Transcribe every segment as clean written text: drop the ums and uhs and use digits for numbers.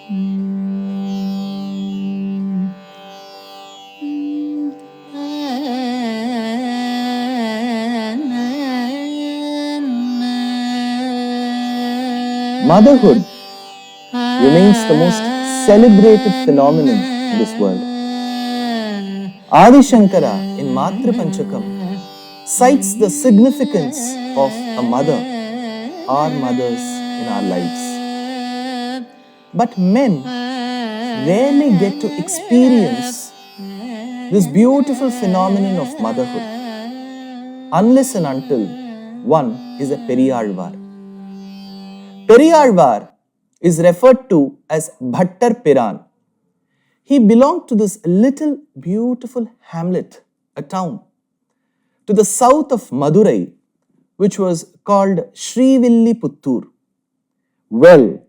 Motherhood remains the most celebrated phenomenon in this world. Adi Shankara in Matra Panchakam cites the significance of a mother or mothers in our lives. But men rarely get to experience this beautiful phenomenon of motherhood unless and until one is a Periyazhwar. Periyazhwar is referred to as vaṇṇach-chiṛuth-thoṭṭil. He belonged to this little beautiful hamlet, a town, to the south of Madurai, which was called Srivilliputturu. Well,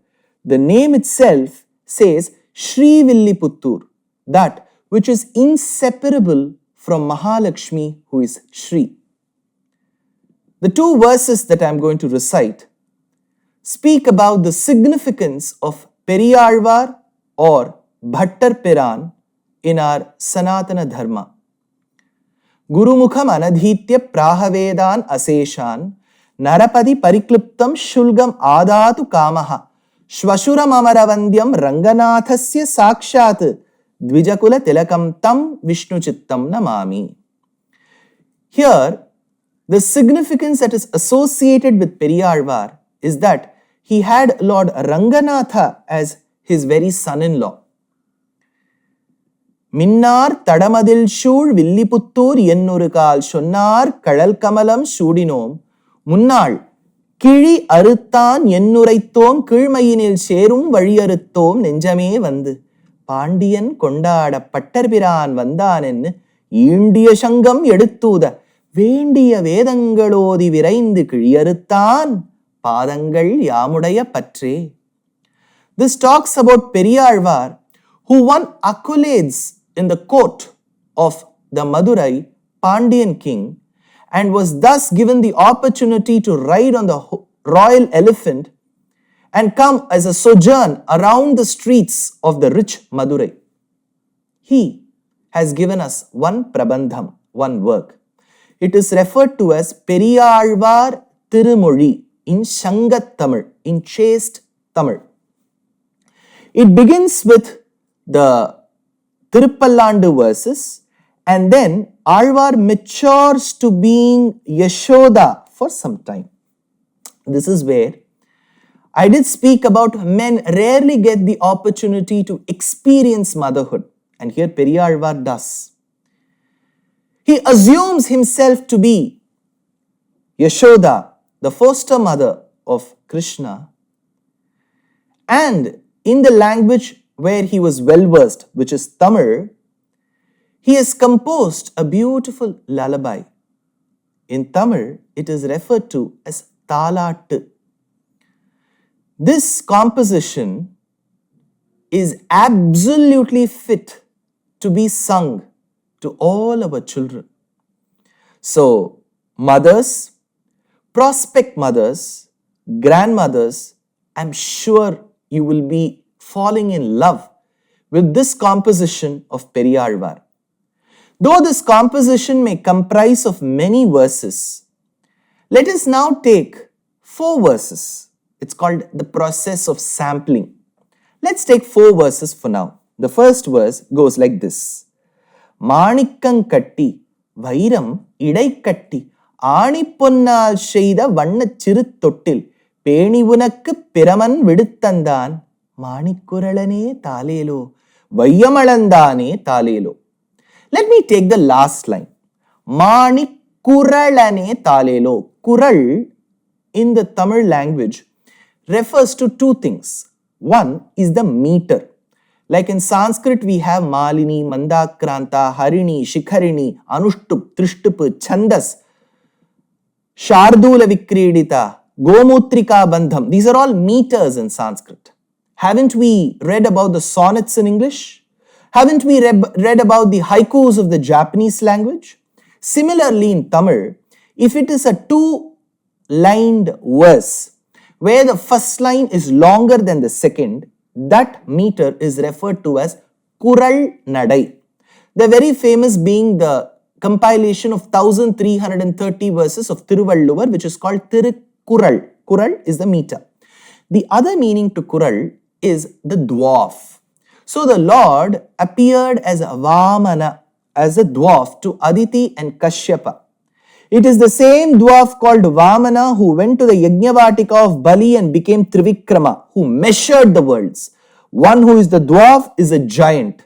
the name itself says Srivilliputturu, that which is inseparable from Mahalakshmi, who is Shri. The two verses that I am going to recite speak about the significance of Periyazhwar or vaṇṇach-chiṛuth-thoṭṭil in our Sanatana Dharma. Gurumukham anadhitya prahavedan aseshan narapadi parikliptam shulgam adatu kamaha shvashuram amaravandyam ranganathasya sakshat dvijakula tilakam tam vishnu chittam namami. Here, the significance that is associated with Periyazhwar is that he had Lord Ranganatha as his very son-in-law. Minnar tadamadil shul villiputtur yennurukal shonnar kadal kamalam shudinom munnal kiri aruttan yennuraithom kilmayinil sherum valiyarutthom nenjame vandu Pandiyan kondada pattarpiran vandanennu ஈண்டிய சங்கம் எடுத்தூத வேண்டிய வேதங்களோதி விரைந்து கிழியறுத்தான் பாதங்கள் யாமுடைய பற்றே. This talks about Periyazhwar, who won accolades in the court of the Madurai Pandian king and was thus given the opportunity to ride on the royal elephant and come as a sojourn around the streets of the rich Madurai. He has given us one prabandham, one work. It is referred to as Periyazhwar Tirumozhi in Shangat Tamil, in chaste Tamil. It begins with the Tirupallandu verses and then Alvar matures to being Yashoda for some time. This is where I did speak about men rarely get the opportunity to experience motherhood, and here Periyazhwar does. He assumes himself to be Yashoda, the foster mother of Krishna, and in the language where he was well versed, which is Tamil, he has composed a beautiful lullaby. In Tamil, it is referred to as Talattu. This composition is absolutely fit to be sung to all our children. So, mothers, prospect mothers, grandmothers, I'm sure you will be falling in love with this composition of Periyazhwar. Though this composition may comprise of many verses, let us now take 4 verses. It's called the process of sampling. Let's take 4 verses for now. The first verse goes like this. Māṇikkam Katti, vayiram iḍai kaṭṭi, āṇipponnāl seydha vaṇṇach-chiṛuth-thoṭṭil, pēṇi unakkup-piraman vidutthāndhān, māṇikkuṛaḻanē thālēlō, vaiyam aḻandhānē thālēlō. Let me take the last line. māṇikkuṛaḻanē thālēlō. Kural in the Tamil language refers to 2 things. One is the meter. Like in Sanskrit, we have Malini, Mandakranta, Harini, Shikharini, Anushtup, Trishtup, Chandas, Shardula Vikridita, Gomutrika Bandham. These are all meters in Sanskrit. Haven't we read about the sonnets in English? Haven't we read about the haikus of the Japanese language? Similarly, in Tamil, if it is a 2-lined verse, where the first line is longer than the second, that meter is referred to as Kural Nadai. The very famous being the compilation of 1330 verses of Thiruvalluvar, which is called Tirukkural. Kural is the meter. The other meaning to Kural is the dwarf. So the Lord appeared as a Vamana, as a dwarf to Aditi and Kashyapa. It is the same dwarf called Vamana who went to the Yajnavatika of Bali and became Trivikrama, who measured the worlds. One who is the dwarf is a giant.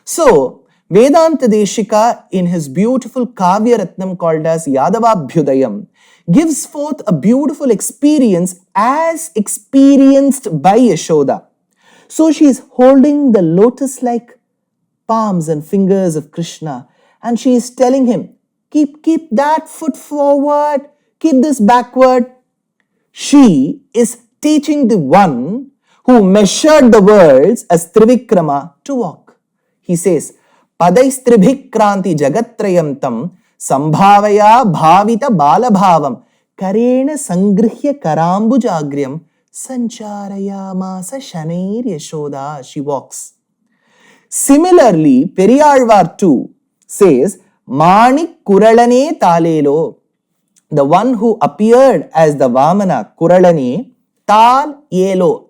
So, Vedanta Deshika in his beautiful Kavya Ratnam called as Yadavabhyudayam gives forth a beautiful experience as experienced by Yashoda. So she is holding the lotus-like palms and fingers of Krishna and she is telling him, keep that foot forward, keep this backward. She is teaching the one who measured the worlds as Trivikrama to walk. He says, Padaistribhikranti jagatrayam tam sambhavaya bhavita balabhavam karena sangrihya karambujagryam sancharayamasa shanair yashoda. She walks. Similarly, Periyazhwar too says, Māṇikkuṛaḻanē thālēlō. The one who appeared as the Vamana, Kuralane, thālēlō.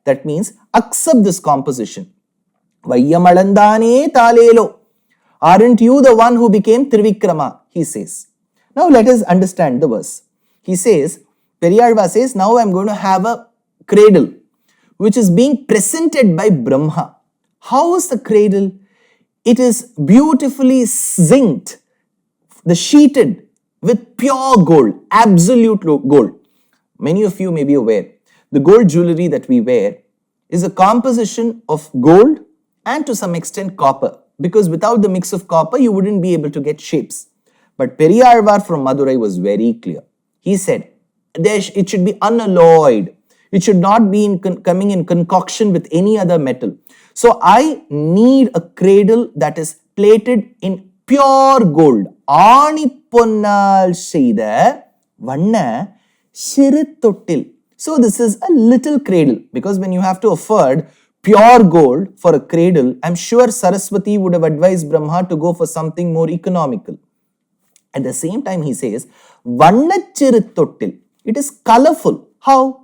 That means accept this composition. Vaiyam aḻandhānē thālēlō. Aren't you the one who became Trivikrama? He says. Now let us understand the verse. He says, Periyazhwar says, now I am going to have a cradle which is being presented by Brahma. How is the cradle? It is beautifully zinced, the sheeted with pure gold, absolute gold. Many of you may be aware, the gold jewelry that we wear is a composition of gold and to some extent copper, because without the mix of copper, you wouldn't be able to get shapes. But Periyazhwar from Madurai was very clear. He said, it should be unalloyed. It should not be coming in concoction with any other metal. So I need a cradle that is plated in pure gold. āṇipponnāl seydha vaṇṇach-chiṛuth-thoṭṭil. So this is a little cradle, because when you have to afford pure gold for a cradle, I'm sure Saraswati would have advised Brahma to go for something more economical. At the same time, he says, vaṇṇach-chiṛuth-thoṭṭil. It is colorful. How?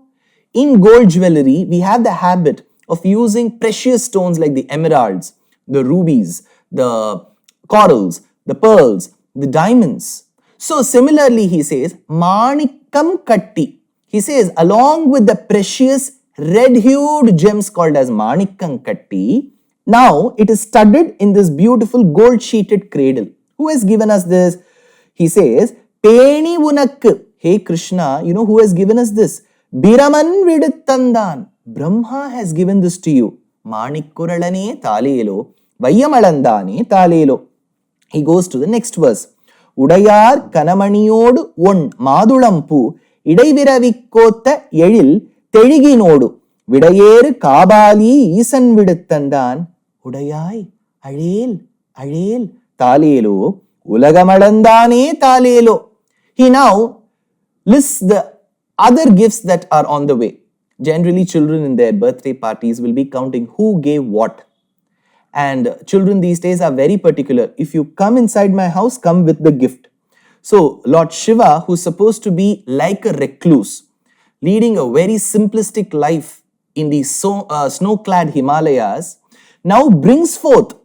In gold jewelry, we have the habit of using precious stones like the emeralds, the rubies, the corals, the pearls, the diamonds. So similarly, he says, Manikkam Katti. He says, along with the precious red-hued gems called as Manikkam Katti, now it is studded in this beautiful gold-sheeted cradle. Who has given us this? He says, pēṇi unakku. Hey Krishna, you know who has given us this? Biraman vidu thandhān. Brahma has given this to you. Māṇikkuṛaḻanē thālēlō, vayiram aḻandhānē thālēlō. He goes to the next verse. Udayar kanamaniyodu on mādulampu idai-viravikkotta yezhil tezhiginodu vidayeru kābāli īsan vidu thandhān udayai aļel thālēlō ulagamalandhāne thālēlō. He now lists the other gifts that are on the way. Generally, children in their birthday parties will be counting who gave what. And children these days are very particular. If you come inside my house, come with the gift. So, Lord Shiva, who's supposed to be like a recluse, leading a very simplistic life in the snow-clad Himalayas, now brings forth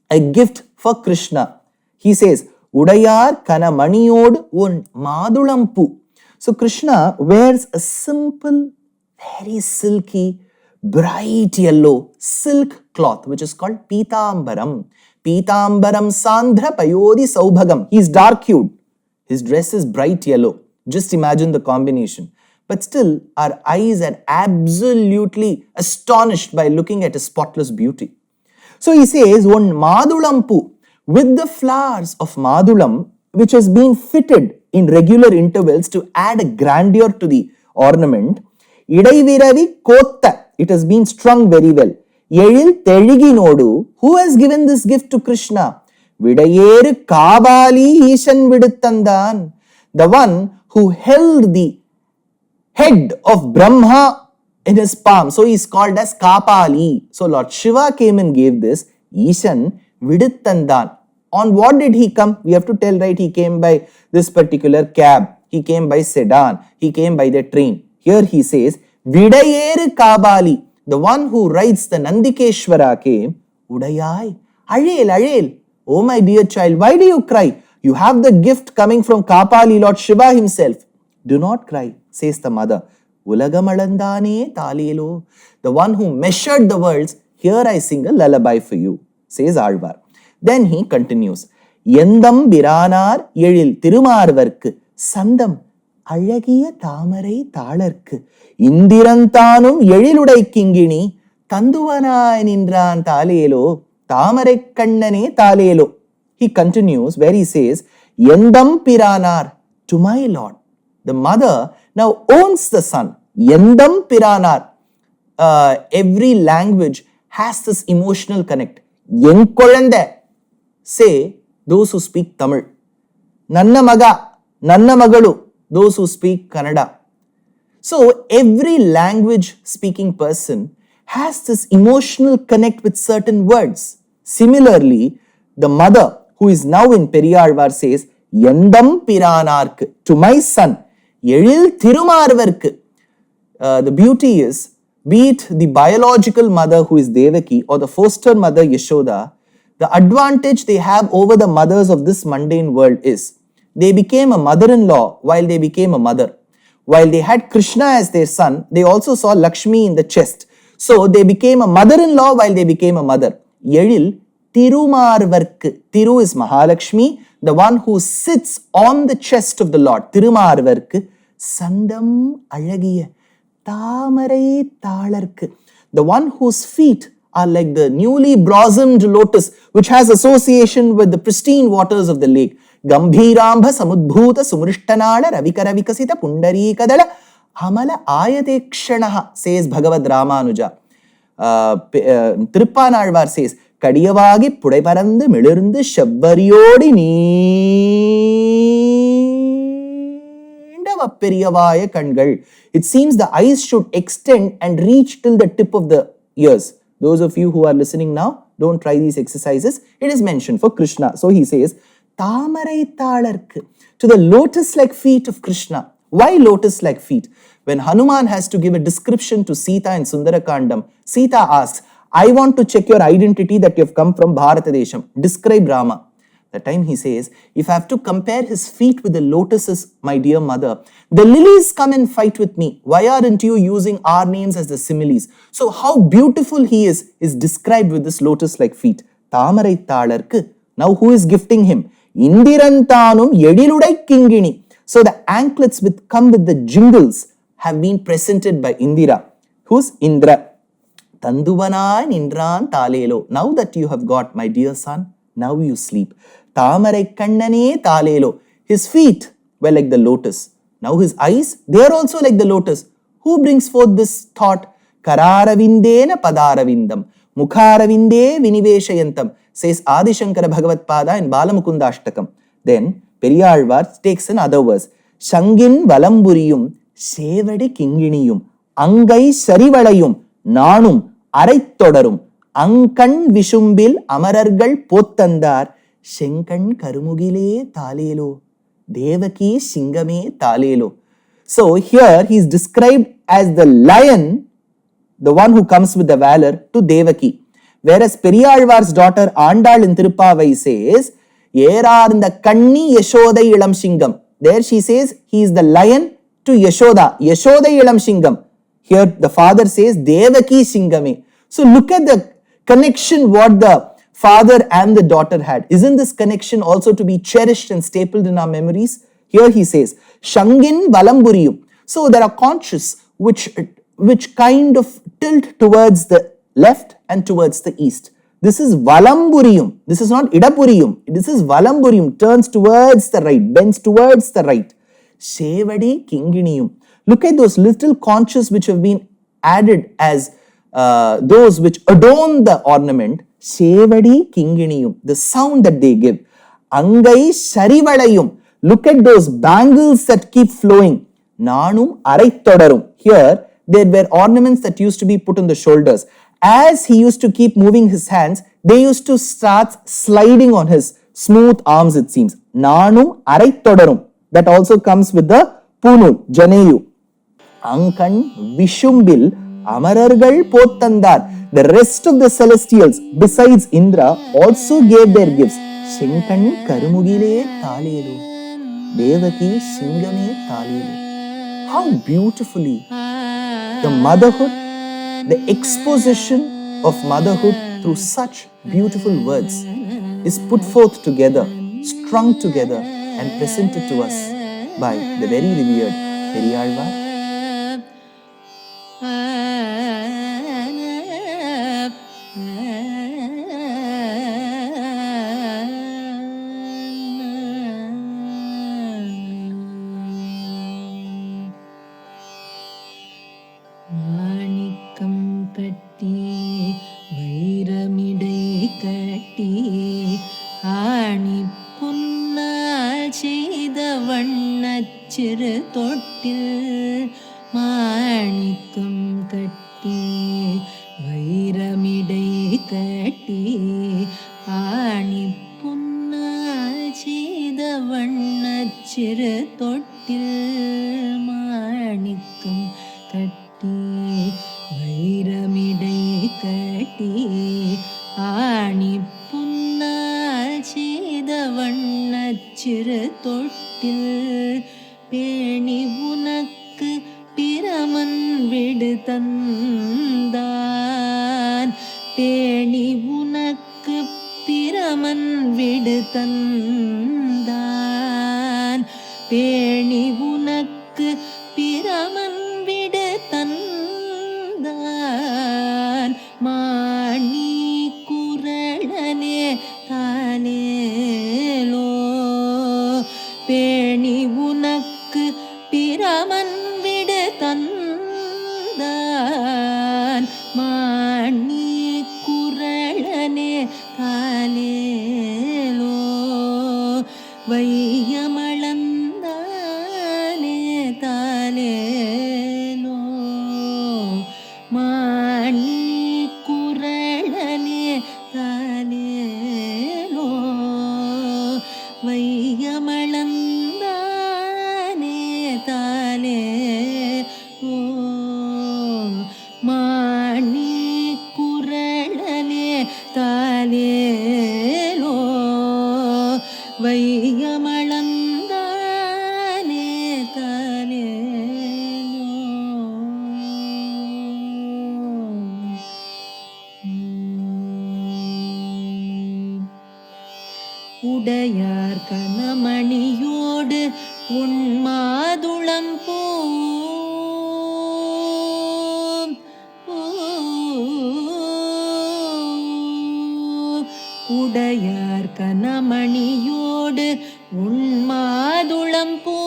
a gift for Krishna. He says, Udayar kana maniyod un mādulampu. So Krishna wears a simple, very silky, bright yellow silk cloth, which is called Pītāmbaram. Pītāmbaram sandhra payodi saubhagam. He is dark-hued. His dress is bright yellow. Just imagine the combination. But still, our eyes are absolutely astonished by looking at his spotless beauty. So he says, one mādulampu, with the flowers of Mādulam, which has been fitted in regular intervals to add a grandeur to the ornament. idai-viravikkotta, it has been strung very well. Yezhil tezhiginodu, who has given this gift to Krishna? Vidayeru kābāli īsan vidu thandhān, the one who held the head of Brahma in his palm. So he's called as Kapali. So Lord Shiva came and gave this Ishan Vidithandhan. On what did he come? We have to tell, right? He came by this particular cab. He came by sedan. He came by the train. Here he says, Vidayeru Kabali. The one who rides the Nandikeshwara came. Udayai. Alel, alel. Oh my dear child, why do you cry? You have the gift coming from Kapali, Lord Shiva himself. Do not cry, says the mother. Ulagamallandhānē thālēlō. The one who measured the worlds, here I sing a lullaby for you, says Āழ்வார். Then he continues. Yendam biranar yezhil thirumarvarkku sandam alagiya thāmarai thālarkku indiranthānum yezhiludai kingini thandhuvanai nindran thālēlō thāmarai kannane thālēlō. He continues where he says, Yendam piranar, to my Lord. The mother now owns the son. Yendam piranar. Every language has this emotional connect. Yenkolande. Say those who speak Tamil. Nanna maga, nanna magalu, those who speak Kannada. So every language speaking person has this emotional connect with certain words. Similarly, the mother who is now in Periyazhwar says, Yendam piranarku, to my son, Yezhil thirumarvarkku. The beauty is, be it the biological mother who is Devaki or the foster mother Yashoda, the advantage they have over the mothers of this mundane world is, they became a mother-in-law while they became a mother. While they had Krishna as their son, they also saw Lakshmi in the chest. So they became a mother-in-law while they became a mother. Yezhil thirumarvarkku. Thiru is Mahalakshmi, the one who sits on the chest of the Lord. Thirumarvarkku sandam alagiya thāmarai thālarkku. The one whose feet are like the newly blossomed lotus, which has association with the pristine waters of the lake. Gambhirambha samudbhuta sumrishtanala ravikara vikasita pundarikadala amala ayatekshanaha, says Bhagavad Ramanuja. Tirupāṇāழ்வார் says, Kadiyavagi pudai parandu milirundu shabbariyodi neendava periyavaya kangal. It seems the eyes should extend and reach till the tip of the ears. Those of you who are listening now, don't try these exercises. It is mentioned for Krishna. So he says, Thāmarai thālarkku, to the lotus-like feet of Krishna. Why lotus-like feet? When Hanuman has to give a description to Sita in Sundarakandam, Sita asks, I want to check your identity that you have come from Bharatadesham. Describe Rama. That time he says, if I have to compare his feet with the lotuses, my dear mother, the lilies come and fight with me. Why aren't you using our names as the similes? So how beautiful he is described with this lotus-like feet. Thāmarai thālarkku. Now who is gifting him? Indiranthanum yezhiludai kingini. So the anklets come with the jingles have been presented by Indira. Who's Indra? Thandhuvanai nindran thālēlō. Now that you have got, my dear son, now you sleep. Thāmarai kannane thālēlō. His feet were like the lotus. Now his eyes, they are also like the lotus. Who brings forth this thought? Kararavindena padaravindam. Mukharavinde viniveshayantam, says Adi Shankara Bhagavad Pada in Balamukundashtakam. Then Periyazhwar takes another verse. Shangin valamburiyum sevadi kinginiyum angai sarivalayum nanum araittodarum ankan vishumbil amarargal pottandar shenkan karumugile thālēlō devaki shingame thālēlō. So here he is described as the lion, the one who comes with the valor, to Devaki. Whereas Periyazhvar's daughter Andal in Tirupavai says, Yerar in the Kanni Yashodai Ilam Shingam. There she says he is the lion to Yashoda. Yashodai Ilam Shingam. Here the father says Devaki Shingame. So look at the connection what the father and the daughter had. Isn't this connection also to be cherished and stapled in our memories? Here he says, Shangin Valamburiyum. So there are conches which kind of tilt towards the left and towards the east. This is Valamburiyum. This is not Idapuriyum. This is Valamburiyum. Turns towards the right, bends towards the right. Shevadi Kinginiyum. Look at those little conches which have been added as those which adorn the ornament. Shevadi Kinginiyum. The sound that they give. Angai Sharivalayum. Look at those bangles that keep flowing. Nanum Araittodarum. Here, there were ornaments that used to be put on the shoulders. As he used to keep moving his hands, they used to start sliding on his smooth arms, it seems. Nanum araithodarum. That also comes with the punul, janeyu. Ankan vishumbil amarargal potandar. The rest of the celestials, besides Indra, also gave their gifts. Shinkan karumugile thālēlō. Devaki shingame thālēlō. How beautifully the motherhood, the exposition of motherhood through such beautiful words is put forth together, strung together and presented to us by the very revered Periyazhwar. Māṇikkam Katti vayiramidai kaṭṭi āṇipponnāl seydha vaṇṇach-chiṛuth-thoṭṭil. Māṇikkam Katti vayiramidai kaṭṭi āṇipponnāl seydha vaṇṇach-chiṛuth-thoṭṭil. Māṇikkam Katti vayiramidai kaṭṭi āṇipponnāl seydha vaṇṇach-chiṛuth-thoṭṭil. pēṇi unakkup-piraman viḍu thandhān. pēṇi unakkup-piraman viḍu thandhān. pēṇi unakkup-piraman viḍu thandhān. māṇikkuṛaḻanē thālēlō. pēṇi unakkup-piraman viḍu thandhān. māṇikkuṛaḻanē thālēlō. vayiram aḷandhānē thālēlō. māṇikkuṛaḻanē thālēlō. vayiram aḷandhānē thālēlō. māṇikkuṛaḻanē thālēlō. vayiram aḷandhānē thālēlō. உடையார் கனமணியோடு உண்மாதுளம் பூ. உடையார் கனமணியோடு உண்மாதுளம் பூ.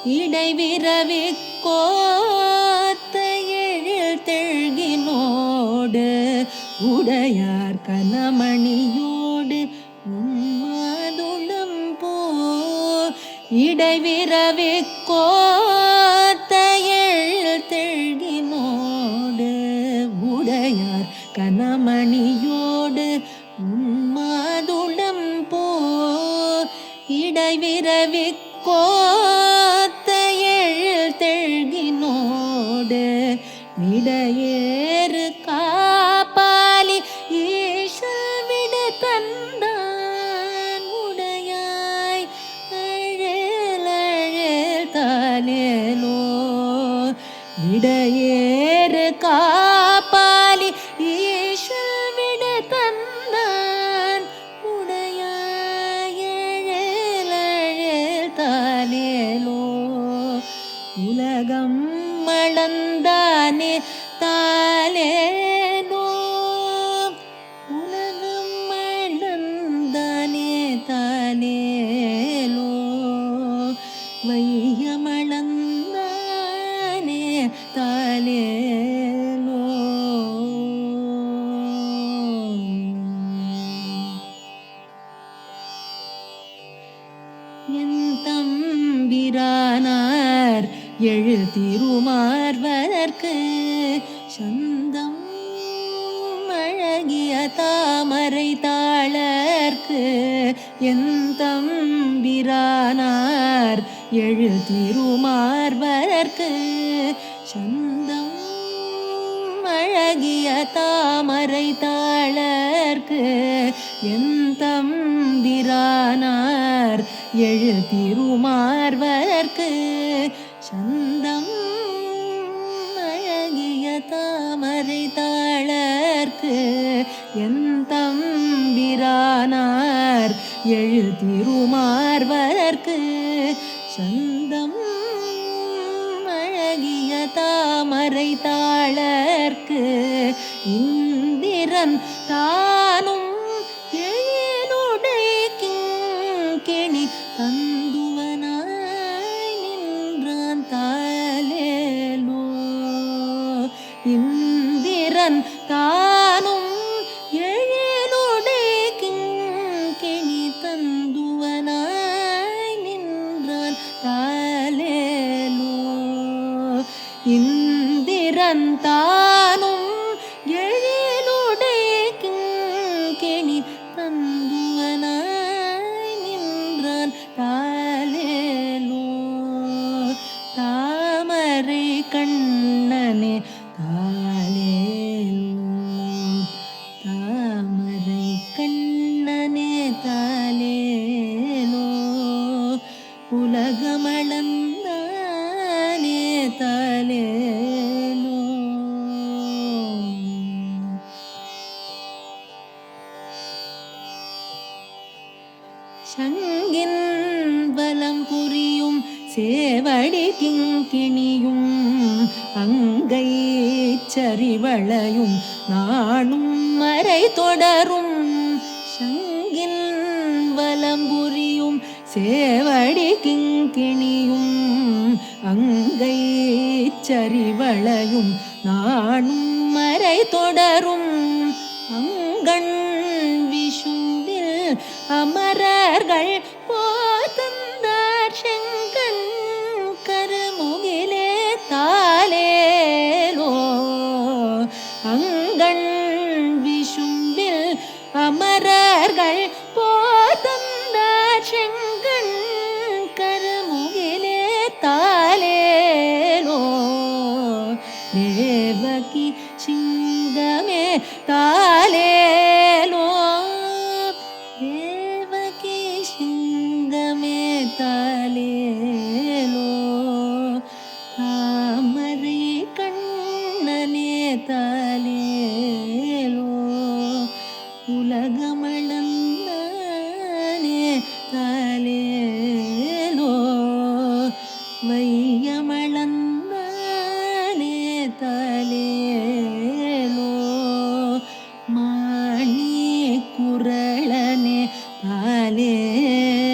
இடைவிரவிக் கோத்த எழில் தெழ்கினோடு. உடையார் கனமணியோடு உண்மாதுளம் பூ. இடைவிரவிக் கோத்த எழில் தெழ்கினோடு. உடையார் கனமணியோடு உண்மாதுளம் பூ. இடைவிரவிக் கோத்த எழில் தெழ்கினோடு. இடையேறு காப்பாலி ஈசல் விடு தந்தார். உடையாய் அழல் அழல் thālēlō. இடையேறு காப்பாலி ஈசல் விடு தந்தார். உடையாய் அழல் அழல் thālēlō. உலகம் அளந்தானே thālēlō. உலகம் அளந்தானே thālēlō. vaiyam aḻandhānē thālēlō. என் தம்பிரானார் எழுதிருமார்வர் தாமரை தாளர்க்கு என் தம்பிரானார் எழு திருமார்பரற்கு சந்தம் அழகிய தாமரை தாளர்க்கு என் தம்பிரானார் எழு திருமார்பரற்கு சந்தம் அழகிய தாமரை தாளர்க்கு என் தம்பிரானார் எழு திருமார்பரற்கு சந்தம் அழகிய தாமரை தாளர்க்கு இந்திரன் தானும் எழிலுடை கிங்கிணி தந்துவனாய் நின்றான் தாலேலோ. இந்திரன் தானும் எழிலுடை கிங்கிணி தந்துவனாய் நின்றான் தாலேலோ. இந்திரன் தானும் எழிலுடை கிங்கிணி தந்துவனாய் நின்றான் தாலேலோ. தாமரை கண்ணனே தாலேலோ. தாமரை கண்ணனே தாலேலோ. உலகமளந்தானே தாலேலோ. சங்கின் வலம் புரியும் சேவடி கிங்கிணியும் அங்கை சரிவளையும் நாணும் மறை தொடரும். சங்கின் வலம் புரியும் சேவடி கிங்கிணியும் அங்கை சரிவளையும் நாணும் மறை தொடரும். அங்கண் விஷும்பில் அமரர்கள் போதந்தார் செங்கண் கருமுகிலே தாலேலோ. அங்கண் விஷும்பில் அமரர்கள் போதந்தார் செங்கண் கருமுகிலே தாலேலோ. தேவகி சிங்கமே தாலேலோ. தேவகி சிங்கமே தாலேலோ. தாமரை கண்ணனே தாலேலோ. உலகமளந்தானே தாலேலோ. வையமளந்தானே தாலேலோ. மாணிக்குறளனே தாலேலோ.